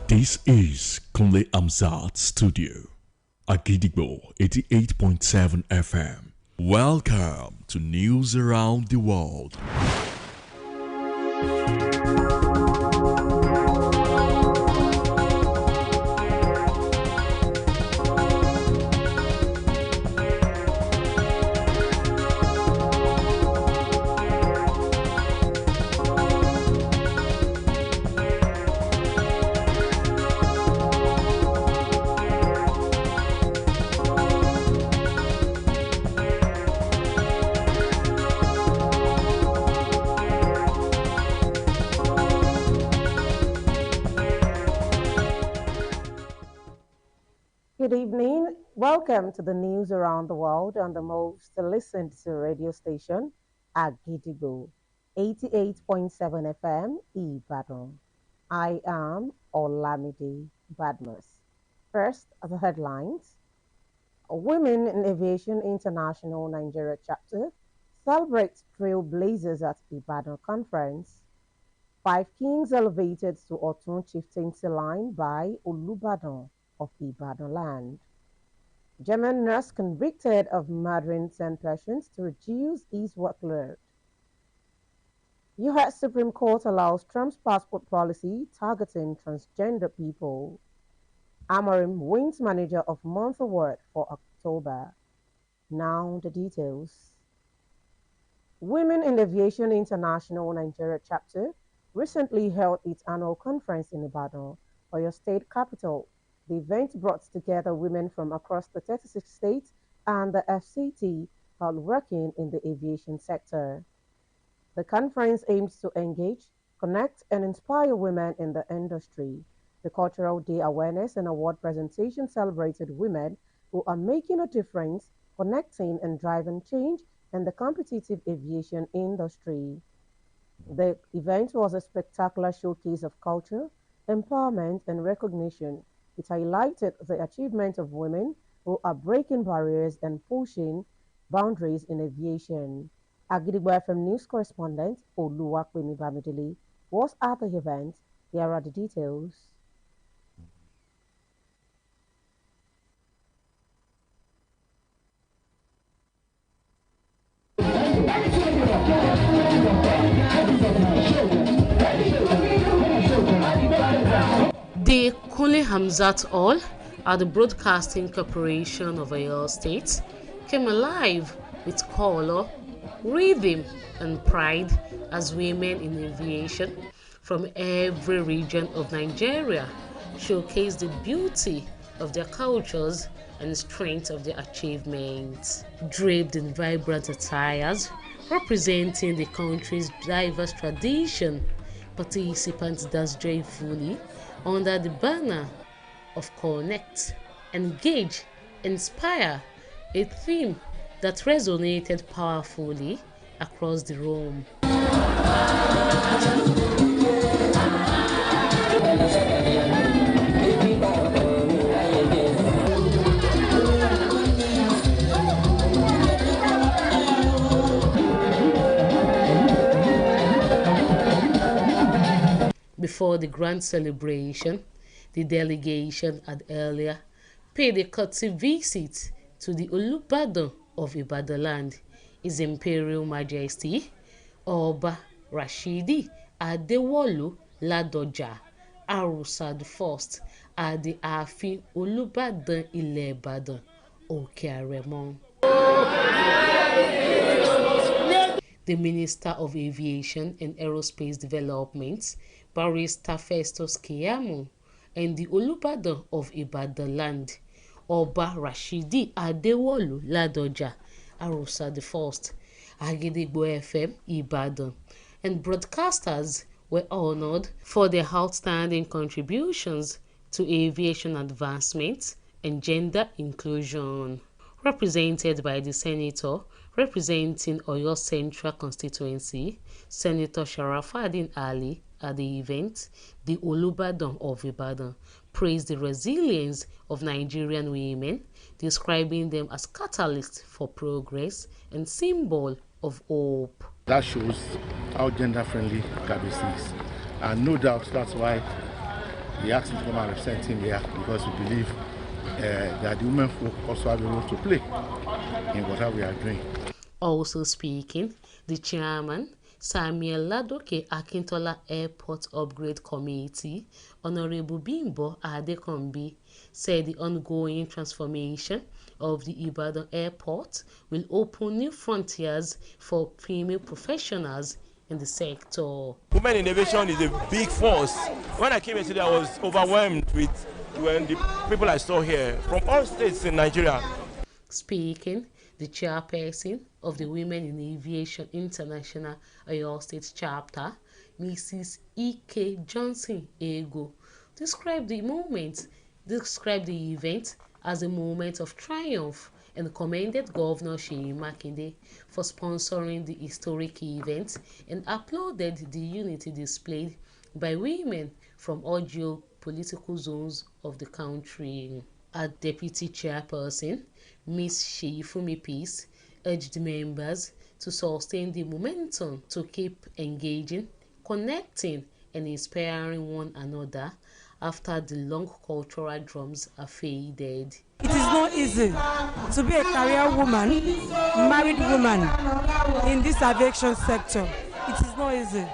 This is Kunle Amzat Studio, Agidigbo 88.7 FM. Welcome to News Around the World. Good evening. Welcome to the news around the world on the most listened to radio station, Agidigbo, 88.7 FM, Ibadan. I am Olamide Badmus. First, the headlines. Women in Aviation International Nigeria chapter celebrates trailblazers at Ibadan conference. Five kings elevated to Otun chieftaincy line by Olubadan of Ibadan land. German nurse convicted of murdering 10 patients to reduce his workload. U.S. Supreme Court allows Trump's passport policy targeting transgender people. Amorim wins Manager of Month award for October. Now the details. Women in Aviation International Nigeria chapter recently held its annual conference in Ibadan, Oyo State capital. The event brought together women from across the 36 states and the FCT while working in the aviation sector. The conference aims to engage, connect, and inspire women in the industry. The Cultural Day Awareness and Award presentation celebrated women who are making a difference, connecting and driving change in the competitive aviation industry. The event was a spectacular showcase of culture, empowerment, and recognition. It highlighted the achievement of women who are breaking barriers and pushing boundaries in aviation. Agidigbo FM news correspondent Oluwapemi Bamidele was at the event. Here are the details. The Kunle Hamzat Hall at the Broadcasting Corporation of Oyo State came alive with color, rhythm, and pride as women in aviation from every region of Nigeria showcased the beauty of their cultures and strength of their achievements. Draped in vibrant attires representing the country's diverse tradition, participants danced joyfully under the banner of Connect, Engage, Inspire, a theme that resonated powerfully across the room. Before the grand celebration, the delegation had earlier paid a courtesy visit to the Olubadan of Ibadan land, His Imperial Majesty Oba Rashidi Adewolu Ladoja Arusa I at the Ààfin Olubadan Ilẹ̀ Ìbàdàn Òkè Àrẹ̀mọ. The Minister of Aviation and Aerospace Development, Barrister Festus Keyamo, and the Olubadan of Ibadan land, Oba Rashidi Adewolu Ladoja Arusa Agidigbo FM Ibadan, and broadcasters were honored for their outstanding contributions to aviation advancement and gender inclusion. Represented by the Senator representing Oyo Central Constituency, Senator Sharafaddin Ali, at the event, the Olubadan of Ibadan praised the resilience of Nigerian women, describing them as catalysts for progress and symbol of hope. That shows how gender-friendly Kabisi is. And no doubt that's why he asked me to come and represent him here because we believe that the women folk also have a role to play in whatever we are doing. Also speaking, the chairman, Samuel Ladoke Akintola Airport Upgrade Committee, Honorable Bimbo Adekombi, said the ongoing transformation of the Ibadan Airport will open new frontiers for female professionals in the sector. Women in aviation is a big force. When I came here today, I was overwhelmed with the people I saw here from all states in Nigeria. Speaking, the chairperson of the Women in Aviation International Oyo State Chapter, Mrs. E.K. Johnson Ego, described the event as a moment of triumph and commended Governor Seyi Makinde for sponsoring the historic event and applauded the unity displayed by women from all geopolitical zones of the country. A deputy chairperson, Ms. Sheifumi Peace, urged members to sustain the momentum to keep engaging, connecting, and inspiring one another after the long cultural drums are faded. It is not easy to be a career woman, married woman in this aviation sector. It is not easy.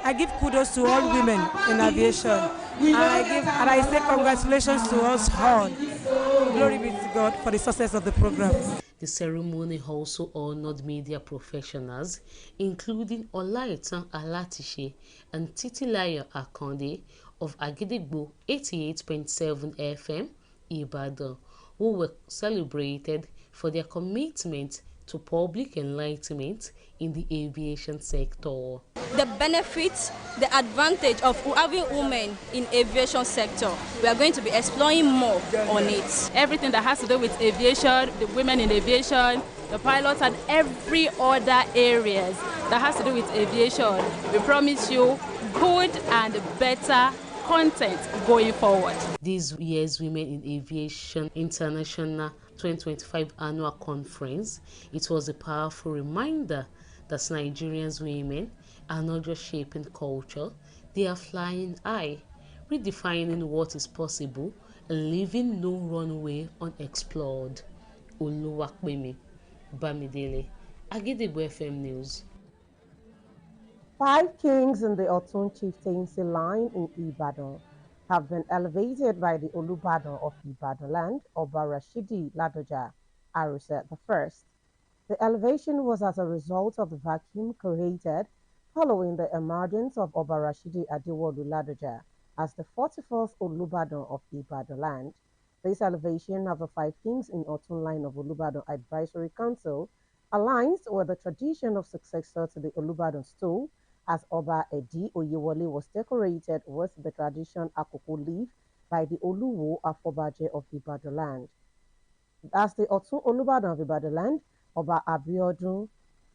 I give kudos to all women in aviation. And I say congratulations to us all. Glory be to God for the success of the program. The ceremony also honored media professionals, including Olaitan Alatishe and Titilayo Akande of Agidigbo 88.7 FM, Ibadan, who were celebrated for their commitment to public enlightenment in the aviation sector. The benefits, the advantage of having women in aviation sector, we are going to be exploring more on it. Everything that has to do with aviation, the women in aviation, the pilots and every other areas that has to do with aviation, we promise you good and better content going forward. This year's Women in Aviation International 2025 Annual Conference, it was a powerful reminder that Nigerians women are not just shaping culture, they are flying high, redefining what is possible and leaving no runway unexplored. Oluwapemi Bamidele, Agidigbo FM News. 5 kings in the Otun chieftaincy line in Ibadan have been elevated by the Olubadan of Ibadan land, Oba Rashidi Ladoja Arusa I. The elevation was as a result of the vacuum created following the emergence of Oba Rashidi Adewolu Ladoja as the 41st Olubadan of Ibadan land. This elevation of the 5 kings in Otun line of Olubadan Advisory Council aligns with the tradition of successor to the Olubadan stool, as Oba Edi Oyewole was decorated with the tradition Akoko leaf by the Oluwo Afobaje of Ibadan land. As the Otun Olubadan of Ibadan land, Oba Abiodun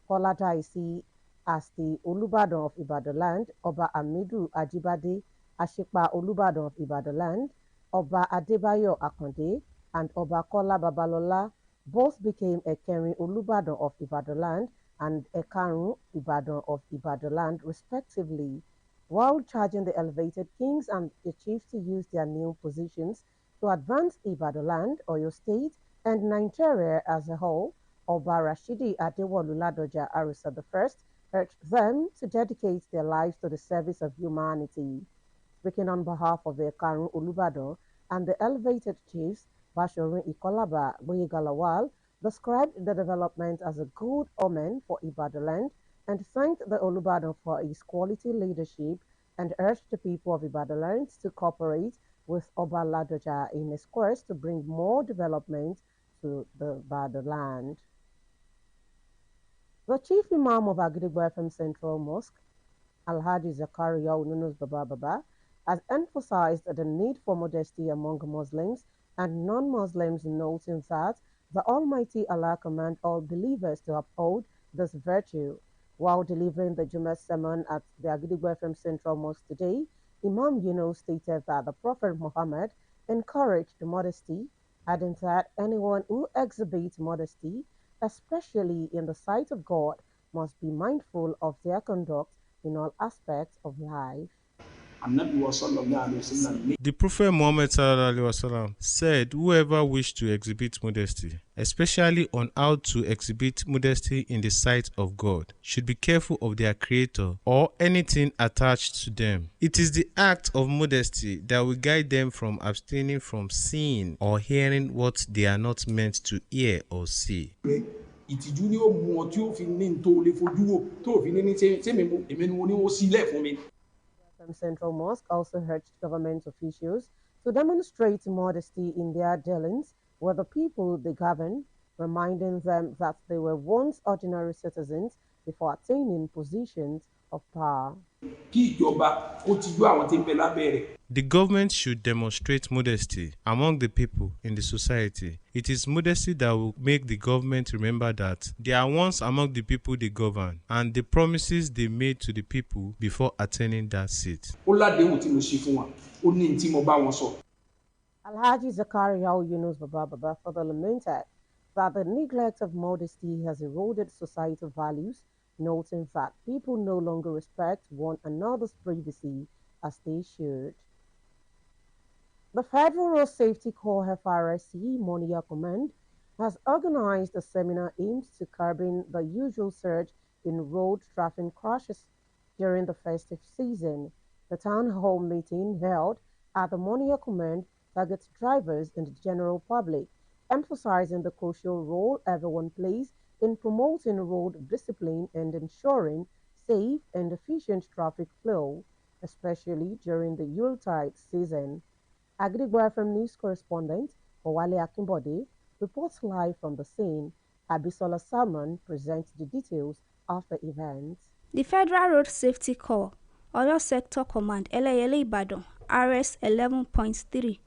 Koladaisi as the Olubadan of Ibadan land, Oba Amidu Ajibade Ashipa Olubadan of Ibadan land, Oba Adebayo Akonde and Oba Kola Babalola both became Ekerin Olubadan of Ibadan land and Ekarun Ibadan of Ibadan land respectively, while charging the elevated kings and the chiefs to use their new positions to advance Ibadan land, Oyo State, and Nigeria as a whole. Oba Rashidi Adewolu Ladoja Arusa I urged them to dedicate their lives to the service of humanity. Speaking on behalf of the Ekarun Olubadan and the elevated chiefs, Bashorun Ikolaba Boyegalawal described the development as a good omen for Ibadan land and thanked the Olubadan for his quality leadership and urged the people of Ibadan land to cooperate with Oba Ladoja in his quest to bring more development to the Ibadan land. The chief imam of Agidigbo FM Central Mosque, Alhaji Zakaria Ununus Baba, has emphasized the need for modesty among Muslims and non-Muslims, noting that the Almighty Allah commands all believers to uphold this virtue. While delivering the Jummah sermon at the Agidigbo FM Central Mosque today, Imam Yunus stated that the Prophet Muhammad encouraged modesty, adding that anyone who exhibits modesty, especially in the sight of God, must be mindful of their conduct in all aspects of life. The Prophet Muhammad ﷺ said, whoever wishes to exhibit modesty, especially on how to exhibit modesty in the sight of God, should be careful of their creator or anything attached to them. It is the act of modesty that will guide them from abstaining from seeing or hearing what they are not meant to hear or see. Central Mosque also urged government officials to demonstrate modesty in their dealings with the people they govern, reminding them that they were once ordinary citizens before attaining positions of power. The government should demonstrate modesty among the people in the society. It is modesty that will make the government remember that they are once among the people they govern and the promises they made to the people before attaining that seat. Alhaji Zakaria Yunus Baba further lamented that the neglect of modesty has eroded societal values, noting that people no longer respect one another's privacy as they should. The Federal Road Safety Corps FRSC Monia Command has organized a seminar aimed to curbing the usual surge in road traffic crashes during the festive season. The town hall meeting held at the Monia Command targets drivers and the general public, emphasizing the crucial role everyone plays in promoting road discipline and ensuring safe and efficient traffic flow, especially during the Yuletide season. Agrigo FM News correspondent Owale Akinbode reports live from the scene. Abisola Salman presents the details of the event. The Federal Road Safety Corps, Oyo Sector Command, Eleyele Ibadan, RS 11.3,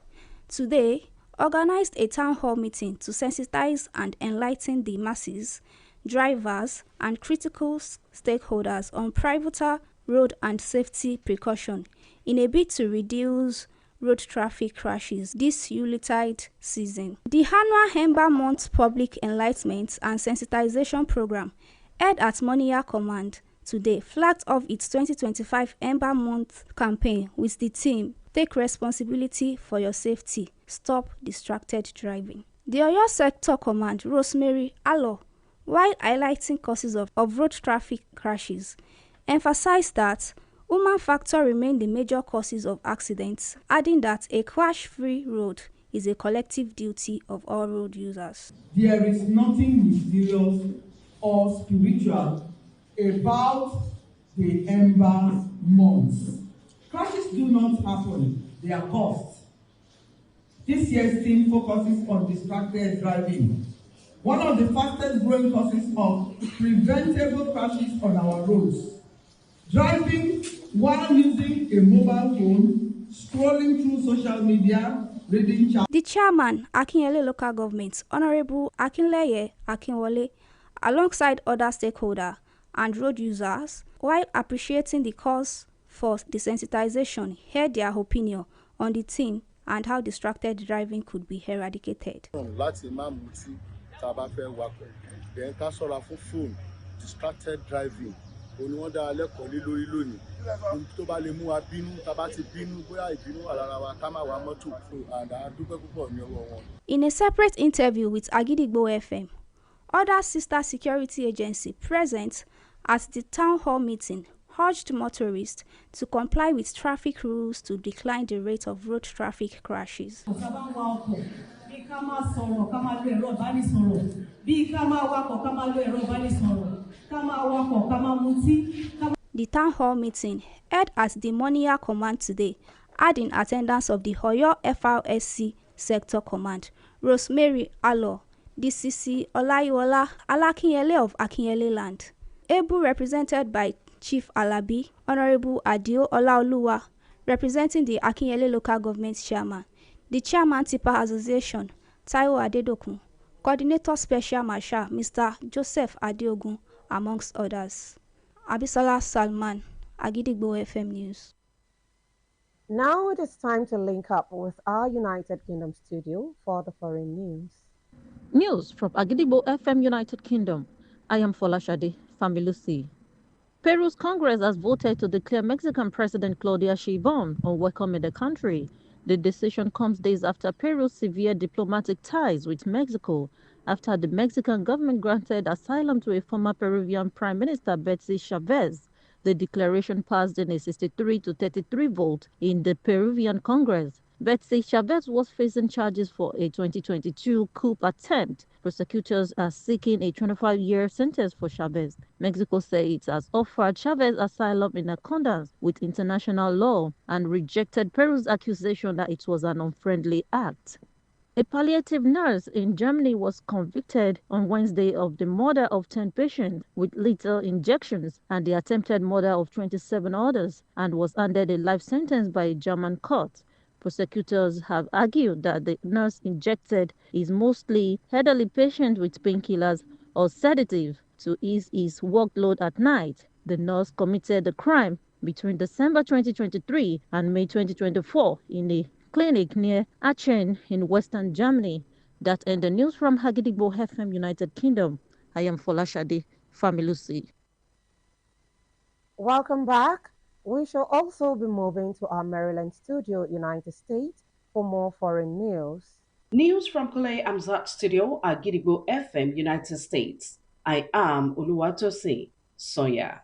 today organized a town hall meeting to sensitize and enlighten the masses, drivers, and critical stakeholders on pivotal road and safety precaution in a bid to reduce road traffic crashes this Yuletide season. The annual Ember Month Public Enlightenment and Sensitization Program, held at Monia Command today, flagged off its 2025 Ember Month campaign with the theme, Take Responsibility for Your Safety, Stop Distracted Driving. The Oyo Sector Command, Rosemary Allo, while highlighting causes of road traffic crashes, emphasized that human factor remain the major causes of accidents, adding that a crash-free road is a collective duty of all road users. There is nothing mysterious or spiritual about the Ember months. Crashes do not happen, they are caused. This year's theme focuses on distracted driving, one of the fastest growing causes of preventable crashes on our roads. Driving while using a mobile phone, scrolling through social media, reading chat. The chairman, Akinyele Local Government, Honorable Akinleye Akinwole, alongside other stakeholders and road users, while appreciating the cause for desensitization, heard their opinion on the theme and how distracted driving could be eradicated. Distracted driving. In a separate interview with Agidigbo FM, other sister security agency present at the town hall meeting urged motorists to comply with traffic rules to decline the rate of road traffic crashes. The town hall meeting, held at the Monia Command today, had in attendance of the Oyo FRSC Sector Command, Rosemary Allo, DCC Olayiwola Alakinyele of Akinyele Land, able represented by Chief Alabi, Honorable Adio Olaoluwa, representing the Akinyele Local Government Chairman, the Chairman Tipper Association, Taiwo Adedokun, Coordinator Special Marshal, Mr. Joseph Adeogun, amongst others. Abisola Salman, Agidigbo FM News. Now it is time to link up with our United Kingdom studio for the foreign news. News from Agidigbo FM United Kingdom. I am Folashade Familusi. Peru's Congress has voted to declare Mexican President Claudia Sheinbaum unwelcome in the country. The decision comes days after Peru's severe diplomatic ties with Mexico, after the Mexican government granted asylum to a former Peruvian Prime Minister Betsy Chavez. The declaration passed in a 63 to 33 vote in the Peruvian Congress. Betsy Chavez was facing charges for a 2022 coup attempt. Prosecutors are seeking a 25-year sentence for Chavez. Mexico says it has offered Chavez asylum in accordance with international law and rejected Peru's accusation that it was an unfriendly act. A palliative nurse in Germany was convicted on Wednesday of the murder of 10 patients with lethal injections and the attempted murder of 27 others, and was handed a life sentence by a German court. Prosecutors have argued that the nurse injected his mostly elderly patient with painkillers or sedative to ease his workload at night. The nurse committed the crime between December 2023 and May 2024 in a clinic near Aachen in western Germany. That end the news from Hagidigbo FM, United Kingdom. I am Folashade Familusi. Welcome back. We shall also be moving to our Maryland studio, United States, for more foreign news. News from Kule Amzat Studio at Gidigbo FM, United States. I am Oluwatosi Soya.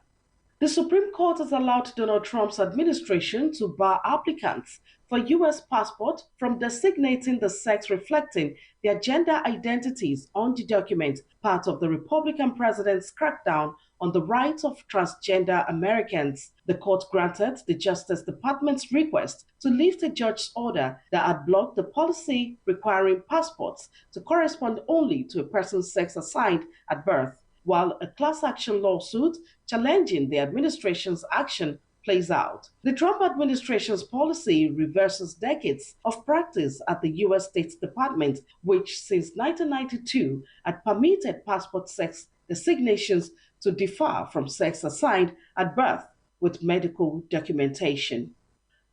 The Supreme Court has allowed Donald Trump's administration to bar applicants for U.S. passport from designating the sex reflecting their gender identities on the document, part of the Republican president's crackdown on the rights of transgender Americans. The court granted the Justice Department's request to lift a judge's order that had blocked the policy requiring passports to correspond only to a person's sex assigned at birth, while a class action lawsuit challenging the administration's action plays out. The Trump administration's policy reverses decades of practice at the U.S. State Department, which since 1992 had permitted passport sex designations to differ from sex assigned at birth with medical documentation.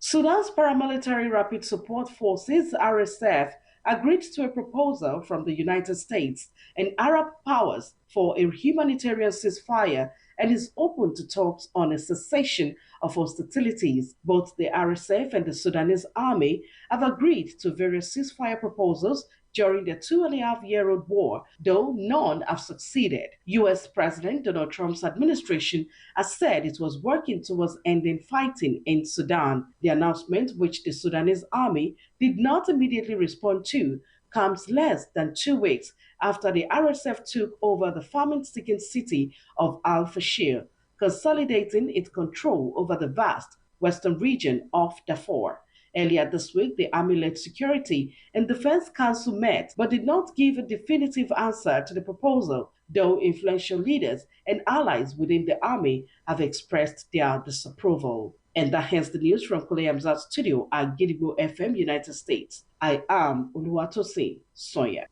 Sudan's paramilitary rapid support forces, RSF, agreed to a proposal from the United States and Arab powers for a humanitarian ceasefire and is open to talks on a cessation of hostilities. Both the RSF and the Sudanese army have agreed to various ceasefire proposals during the 2.5-year-old war, though none have succeeded. U.S. President Donald Trump's administration has said it was working towards ending fighting in Sudan. The announcement, which the Sudanese army did not immediately respond to, comes less than 2 weeks after the RSF took over the famine-stricken city of Al-Fashir, consolidating its control over the vast western region of Darfur. Earlier this week, the Army-led Security and Defense Council met but did not give a definitive answer to the proposal, though influential leaders and allies within the army have expressed their disapproval. And that ends the news from Kule Amzat Studio at Gidigbo FM, United States. I am Oluwatosi Soya.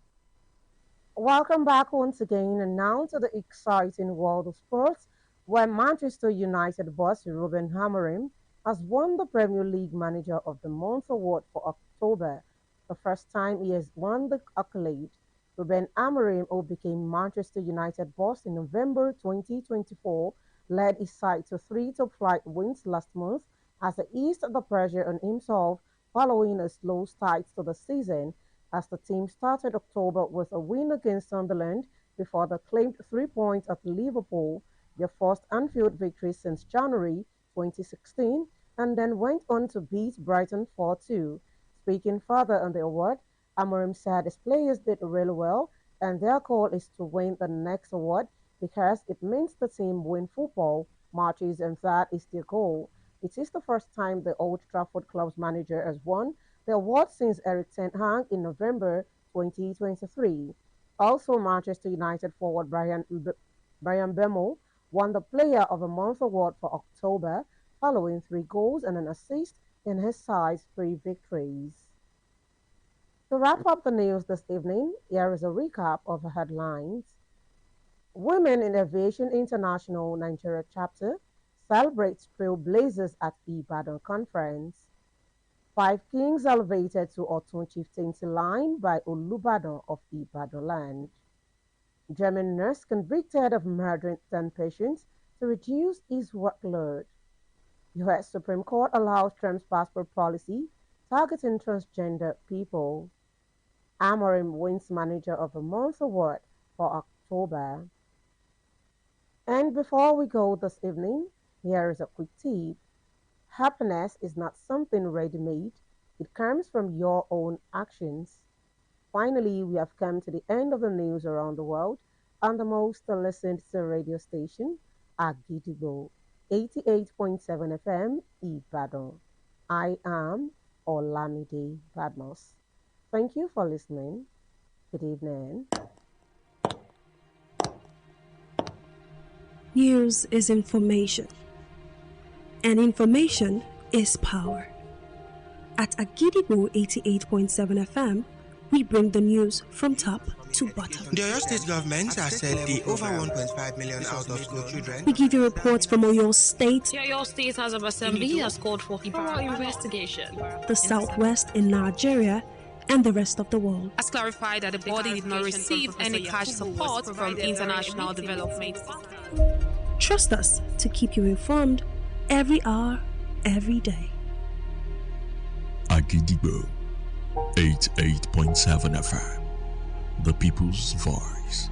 Welcome back once again, and now to the exciting world of sports, where Manchester United boss Ruben Amorim has won the Premier League Manager of the Month award for October, the first time he has won the accolade. Ruben Amorim, who became Manchester United boss in November 2024, led his side to 3 top-flight wins last month as he eased the pressure on himself following a slow start to the season, as the team started October with a win against Sunderland before they claimed 3 points at Liverpool, their first Anfield victory since January 2016, and then went on to beat Brighton 4-2. Speaking further on the award, Amorim said his players did really well, and their goal is to win the next award because it means the team win football matches, and that is their goal. It is the first time the Old Trafford club's manager has won the award since Eric Ten Hag in November 2023. Also, Manchester United forward Brian Bemo won the Player of the Month award for October, following 3 goals and an assist in his side's 3 victories. To wrap up the news this evening, here is a recap of the headlines. Women in Aviation International Nigeria chapter celebrates trailblazers at Ibadan conference. 5 kings elevated to Otun chieftaincy line by Olubadan of Ibadan land. German nurse convicted of murdering 10 patients to reduce his workload. U.S. Supreme Court allows Trump's passport policy targeting transgender people. Amorim wins Manager of the Month award for October. And before we go this evening, here is a quick tip. Happiness is not something ready-made. It comes from your own actions. Finally, we have come to the end of the news around the world on the most listened to radio station, Agidigbo, 88.7 FM, Ibadan. I am Olamide Badmus. Thank you for listening. Good evening. News is information, and information is power. At Agidigbo 88.7 FM, we bring the news from top to bottom. The Oyo State government has said the over 1.5 million out-of-school children. We give you reports from Oyo State. The Oyo State House of Assembly has called for thorough investigation. The Southwest in Nigeria and the rest of the world. Has clarified that the body did not receive any cash support from international development. Trust us to keep you informed every hour, every day. Agidigbo 88.7 FM, the people's voice.